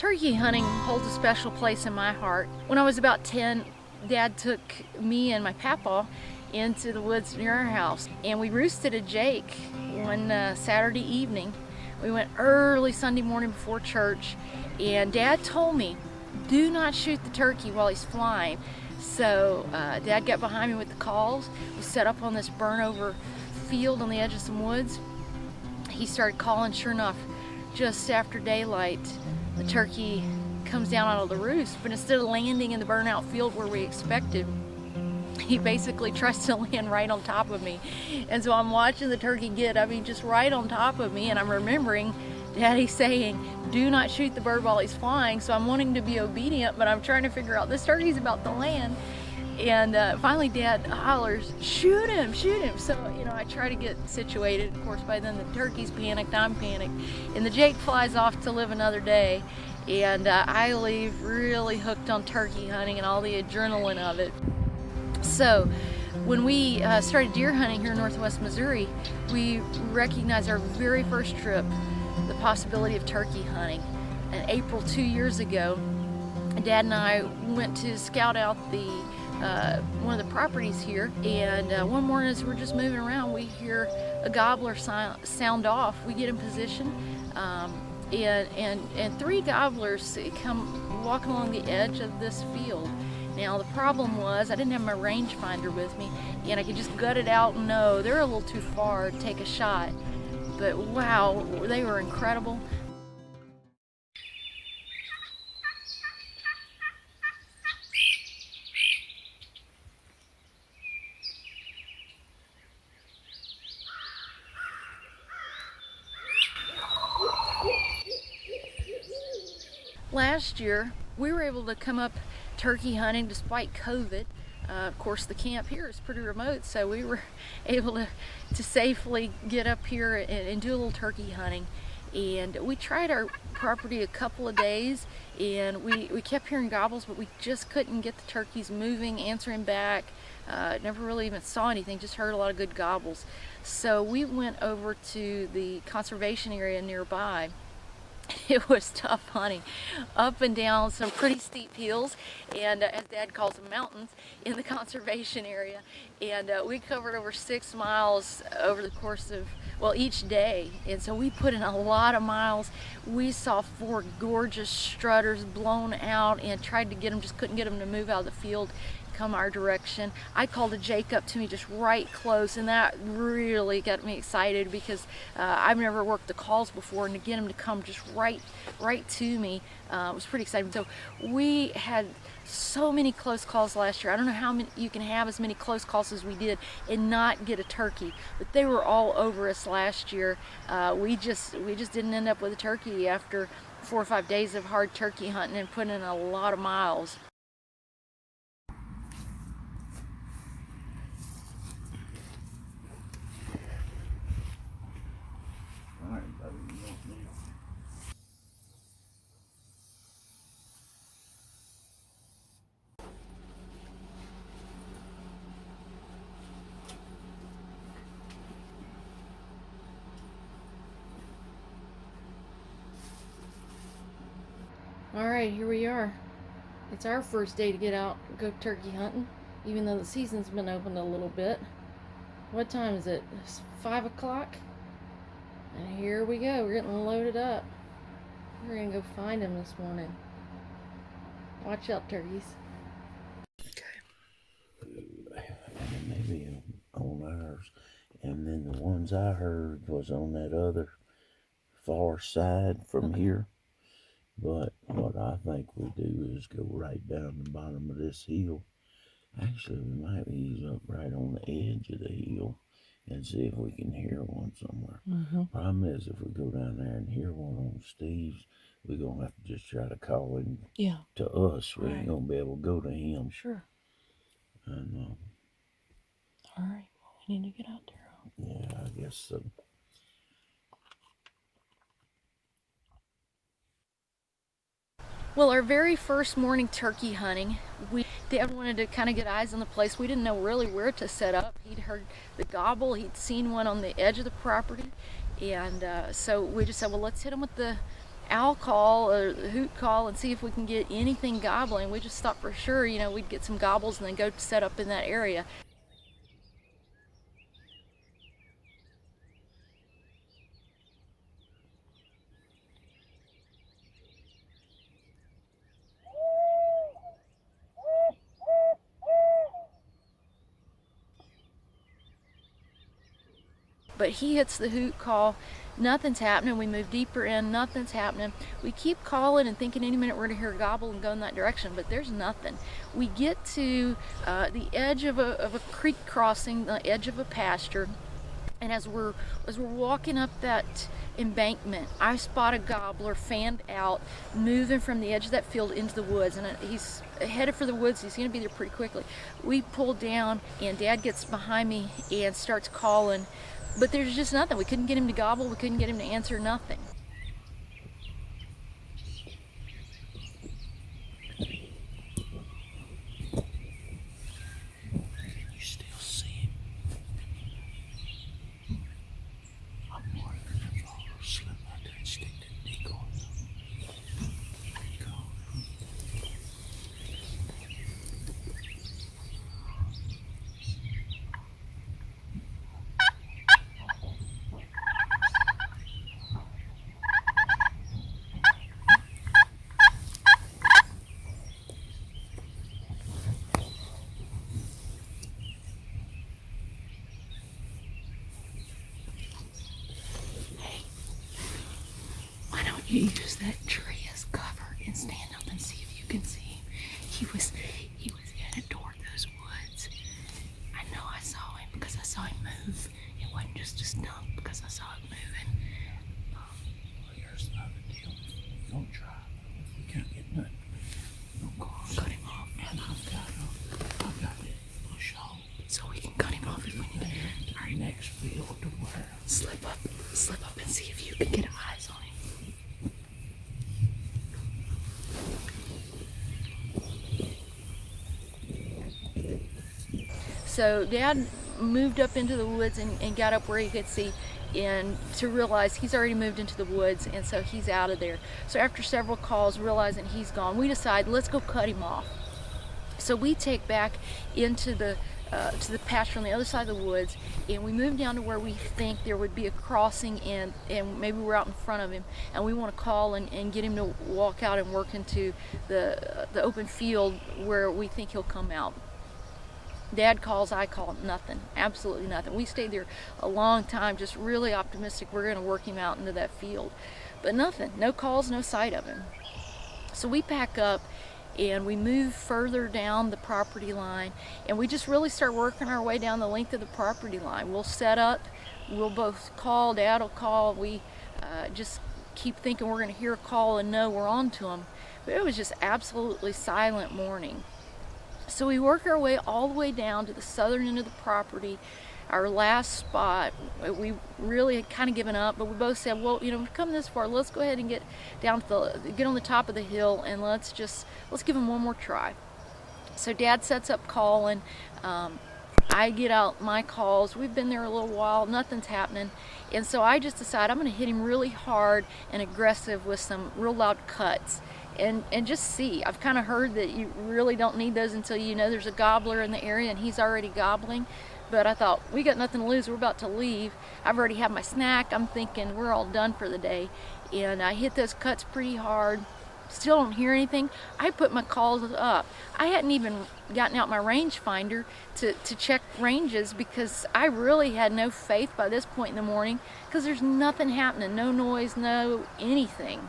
Turkey hunting holds a special place in my heart. When I was about 10, Dad took me and my papa into the woods near our house, and we roosted a jake one Saturday evening. We went early Sunday morning before church, and Dad told me, do not shoot the turkey while he's flying. So Dad got behind me with the calls. We set up on this burn over field on the edge of some woods. He started calling. Sure enough, just after daylight, the turkey comes down out of the roost, but instead of landing in the burnout field where we expected, he basically tries to land right on top of me. And so I'm watching the turkey get, just right on top of me, and I'm remembering Daddy saying, do not shoot the bird while he's flying. So I'm wanting to be obedient, but I'm trying to figure out this turkey's about to land. And finally Dad hollers, shoot him, shoot him. So, I try to get situated. Of course, by then the turkey's panicked, I'm panicked, and the jake flies off to live another day. And I leave really hooked on turkey hunting and all the adrenaline of it. So when we started deer hunting here in Northwest Missouri, we recognized our very first trip the possibility of turkey hunting. In April 2 years ago, Dad and I went to scout out the one of the properties here, and one morning as we're just moving around, we hear a gobbler sound off. We get in position, and 3 gobblers come walking along the edge of this field. Now the problem was I didn't have my rangefinder with me, and I could just gut it out and know they're a little too far to take a shot. But wow, they were incredible. Last year, we were able to come up turkey hunting despite COVID. Of course, the camp here is pretty remote, so we were able to safely get up here and do a little turkey hunting. And we tried our property a couple of days, and we kept hearing gobbles, but we just couldn't get the turkeys moving, answering back. Never really even saw anything, just heard a lot of good gobbles. So we went over to the conservation area nearby. It was tough hunting, up and down some pretty steep hills, and as Dad calls them, mountains in the conservation area. And we covered over 6 miles over the course of, each day. And so we put in a lot of miles. We saw 4 gorgeous strutters blown out and tried to get them, just couldn't get them to move out of the field, come our direction. I called a jake up to me just right close, and that really got me excited because I've never worked the calls before, and to get him to come just right to me was pretty exciting. So we had so many close calls last year. I don't know how many you can have as many close calls as we did and not get a turkey, but they were all over us last year. We just didn't end up with a turkey after 4 or 5 days of hard turkey hunting and putting in a lot of miles. All right, here we are. It's our first day to get out and go turkey hunting, even though the season's been open a little bit. What time is it? It's 5 o'clock. And here we go. We're getting loaded up. We're gonna go find him this morning. Watch out, turkeys. Maybe on ours. And then the ones I heard was on that other far side from here. But what I think we do is go right down the bottom of this hill. Actually, we might ease up right on the edge of the hill and see if we can hear one somewhere. Problem is, if we go down there and hear one on Steve's, we're going to have to just try to call him to us. We ain't going to be able to go to him. Sure. And, all right, well, we need to get out there. Yeah, I guess so. Well, our very first morning turkey hunting, Dad wanted to kind of get eyes on the place. We didn't know really where to set up. He'd heard the gobble. He'd seen one on the edge of the property. And so we just said, well, let's hit them with the owl call or the hoot call and see if we can get anything gobbling. We just thought for sure, we'd get some gobbles and then go set up in that area. But he hits the hoot call, nothing's happening. We move deeper in, nothing's happening. We keep calling and thinking any minute we're gonna hear a gobble and go in that direction, but there's nothing. We get to the edge of a creek crossing, the edge of a pasture, and as we're walking up that embankment, I spot a gobbler fanned out, moving from the edge of that field into the woods, and he's headed for the woods. He's gonna be there pretty quickly. We pull down, and Dad gets behind me and starts calling, but there's just nothing. We couldn't get him to gobble. We couldn't get him to answer, nothing. You still see him? I'm wondering if I'll slip out there and stick the decoy. You use that tree as cover and stand up and see if you can see him. He was headed toward those woods. I know I saw him because I saw him move. It wasn't just a stump because I saw it moving. Well, here's the other deal. Don't try. If we can't get nothing, don't go on. Cut him off. And I've got it. Push hole. So we can cut him off if we need to. Our next field to where? Slip up and see if you can get eyes on him. So Dad moved up into the woods and got up where he could see, and to realize he's already moved into the woods, and so he's out of there. So after several calls, realizing he's gone, we decide let's go cut him off. So we take back into the to the pasture on the other side of the woods, and we move down to where we think there would be a crossing, and maybe we're out in front of him, and we want to call and get him to walk out and work into the open field where we think he'll come out. Dad calls, I call, nothing, absolutely nothing. We stayed there a long time, just really optimistic we're gonna work him out into that field. But nothing, no calls, no sight of him. So we pack up and we move further down the property line, and we just really start working our way down the length of the property line. We'll set up, we'll both call, Dad will call, we just keep thinking we're gonna hear a call and know we're on to him. But it was just absolutely silent morning. So we work our way all the way down to the southern end of the property, our last spot. We really had kind of given up, but we both said, well, we've come this far, let's go ahead and get down to get on the top of the hill, and let's give him one more try. So Dad sets up calling. I get out my calls. We've been there a little while, nothing's happening, and so I just decide I'm going to hit him really hard and aggressive with some real loud cuts. And just see. I've kind of heard that you really don't need those until you know there's a gobbler in the area and he's already gobbling. But I thought, we got nothing to lose, we're about to leave. I've already had my snack, I'm thinking we're all done for the day. And I hit those cuts pretty hard. Still don't hear anything. I put my calls up. I hadn't even gotten out my rangefinder to check ranges because I really had no faith by this point in the morning because there's nothing happening, no noise, no anything.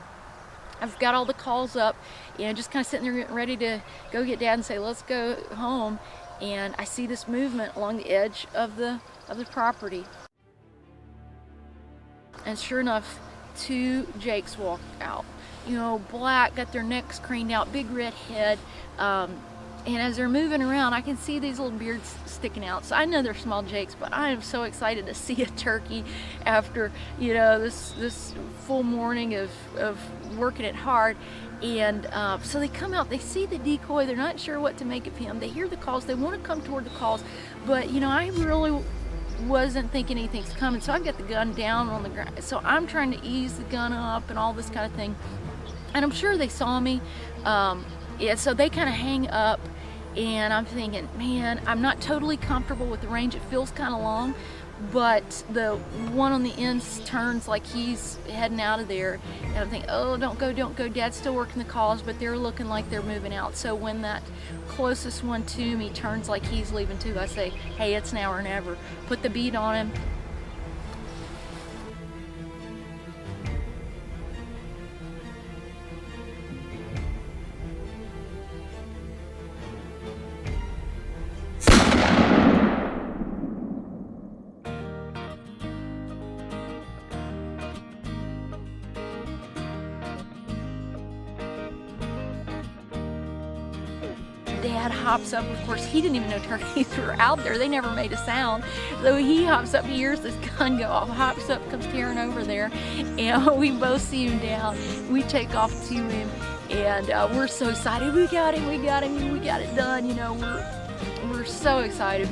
I've got all the calls up and just kind of sitting there getting ready to go get Dad and say, let's go home. And I see this movement along the edge of the property. And sure enough, 2 jakes walk out. Black, got their necks craned out, big red head. And as they're moving around, I can see these little beards sticking out. So I know they're small jakes, but I am so excited to see a turkey after, this full morning of working it hard. And so they come out, they see the decoy, they're not sure what to make of him. They hear the calls, they want to come toward the calls. But, I really wasn't thinking anything's coming, so I got the gun down on the ground. So I'm trying to ease the gun up and all this kind of thing. And I'm sure they saw me. Yeah, so they kind of hang up, and I'm thinking, man, I'm not totally comfortable with the range. It feels kind of long, but the one on the end turns like he's heading out of there. And I'm thinking, oh, don't go, don't go. Dad's still working the calls, but they're looking like they're moving out. So when that closest one to me turns like he's leaving too, I say, hey, it's now or never. Put the bead on him. Dad hops up. Of course, he didn't even know turkeys were out there. They never made a sound. So he hops up, he hears this gun go off, hops up, comes tearing over there, and we both see him down. We take off to him, and we're so excited. We got him, we got him, we got it done. You know, we're so excited.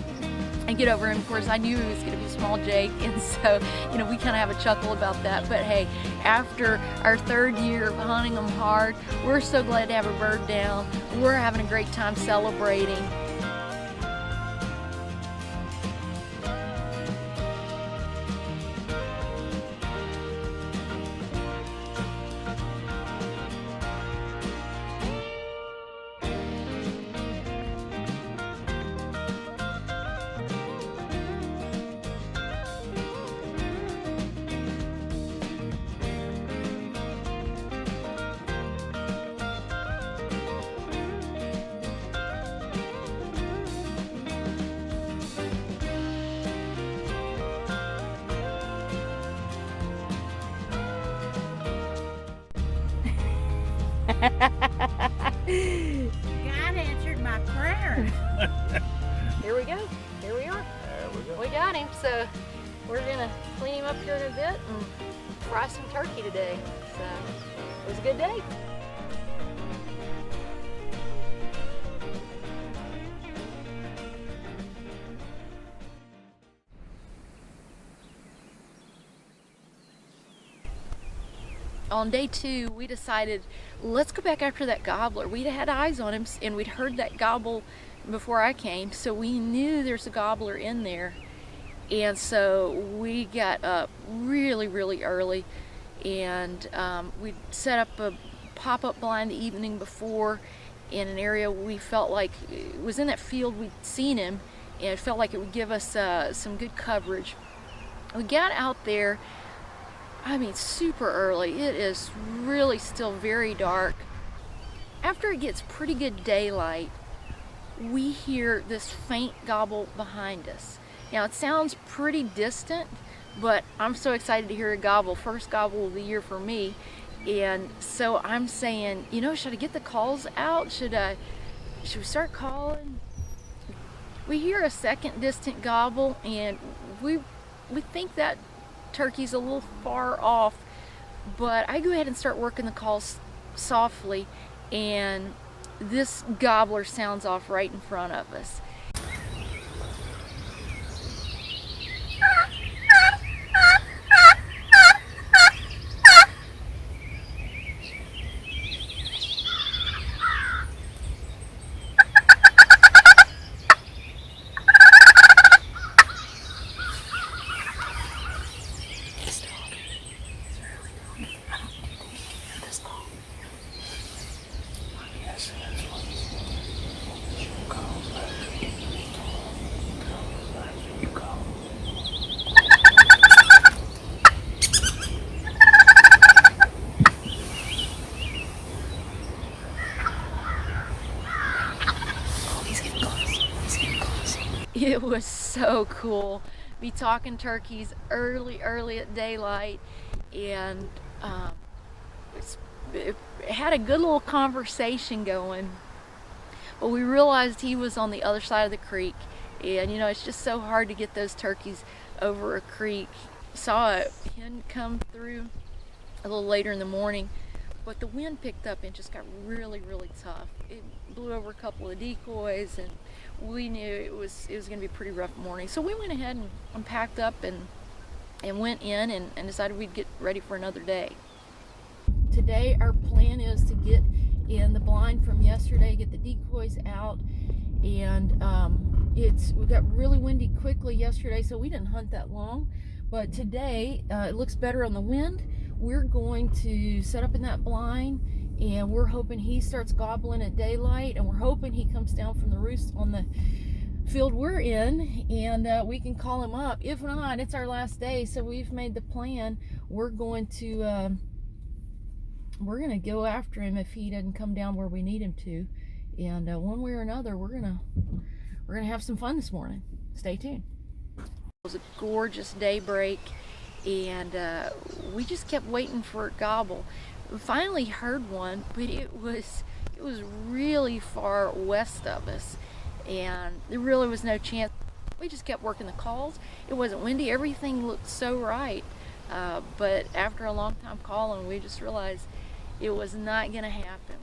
And get over him. Of course, I knew he was going to be small Jake, and so, you know, we kind of have a chuckle about that. But hey, after our third year of hunting them hard, we're so glad to have a bird down. We're having a great time celebrating. God answered my prayer. Here we go. Here we are. There we go. We got him. So we're gonna clean him up here in a bit and fry some turkey today. So it was a good day. On day 2, we decided, let's go back after that gobbler. We'd had eyes on him, and we'd heard that gobble before I came, so we knew there's a gobbler in there. And so we got up really, really early, and we set up a pop-up blind the evening before in an area we felt like it was in that field we'd seen him, and it felt like it would give us some good coverage. We got out there, I mean, super early. It is really still very dark. After it gets pretty good daylight, we hear this faint gobble behind us. Now, it sounds pretty distant, but I'm so excited to hear a gobble. First gobble of the year for me. And so I'm saying, you know, should I get the calls out? Should we start calling? We hear a second distant gobble, and we think that turkey's a little far off, but I go ahead and start working the calls softly, and this gobbler sounds off right in front of us. It was so cool. Be talking turkeys early at daylight, and it had a good little conversation going. But we realized he was on the other side of the creek, and you know, it's just so hard to get those turkeys over a creek. Saw a hen come through a little later in the morning, but the wind picked up and just got really, really tough. It blew over a couple of decoys, and we knew it was going to be a pretty rough morning. So we went ahead and packed up and went in and decided we'd get ready for another day. Today our plan is to get in the blind from yesterday, get the decoys out, and we got really windy quickly yesterday, so we didn't hunt that long. But today it looks better on the wind. We're going to set up in that blind, and we're hoping he starts gobbling at daylight, and we're hoping he comes down from the roost on the field we're in, and we can call him up. If not, it's our last day, so we've made the plan. We're going to go after him if he doesn't come down where we need him to, and one way or another, we're gonna have some fun this morning. Stay tuned. It was a gorgeous daybreak, and we just kept waiting for it to gobble. We finally heard one, but it was really far west of us, and there really was no chance. We just kept working the calls. It wasn't windy. Everything looked so right, but after a long time calling, we just realized it was not going to happen.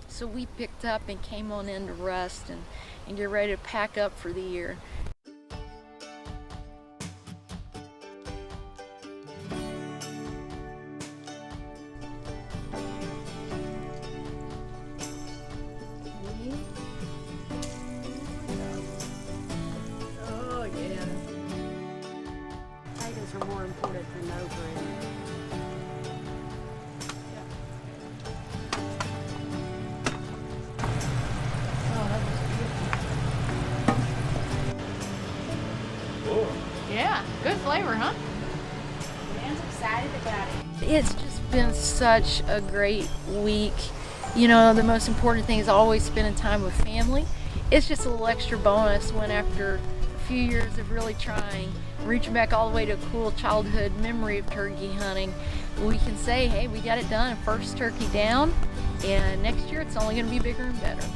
So we picked up and came on in to rest and get ready to pack up for the year. Oh yeah. Potatoes are more important than no bread. Yeah, good flavor, huh? Man's excited about it. It's just been such a great week. You know, the most important thing is always spending time with family. It's just a little extra bonus when, after a few years of really trying, reaching back all the way to a cool childhood memory of turkey hunting, we can say, hey, we got it done, first turkey down, and next year it's only going to be bigger and better.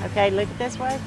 Okay, look at this way.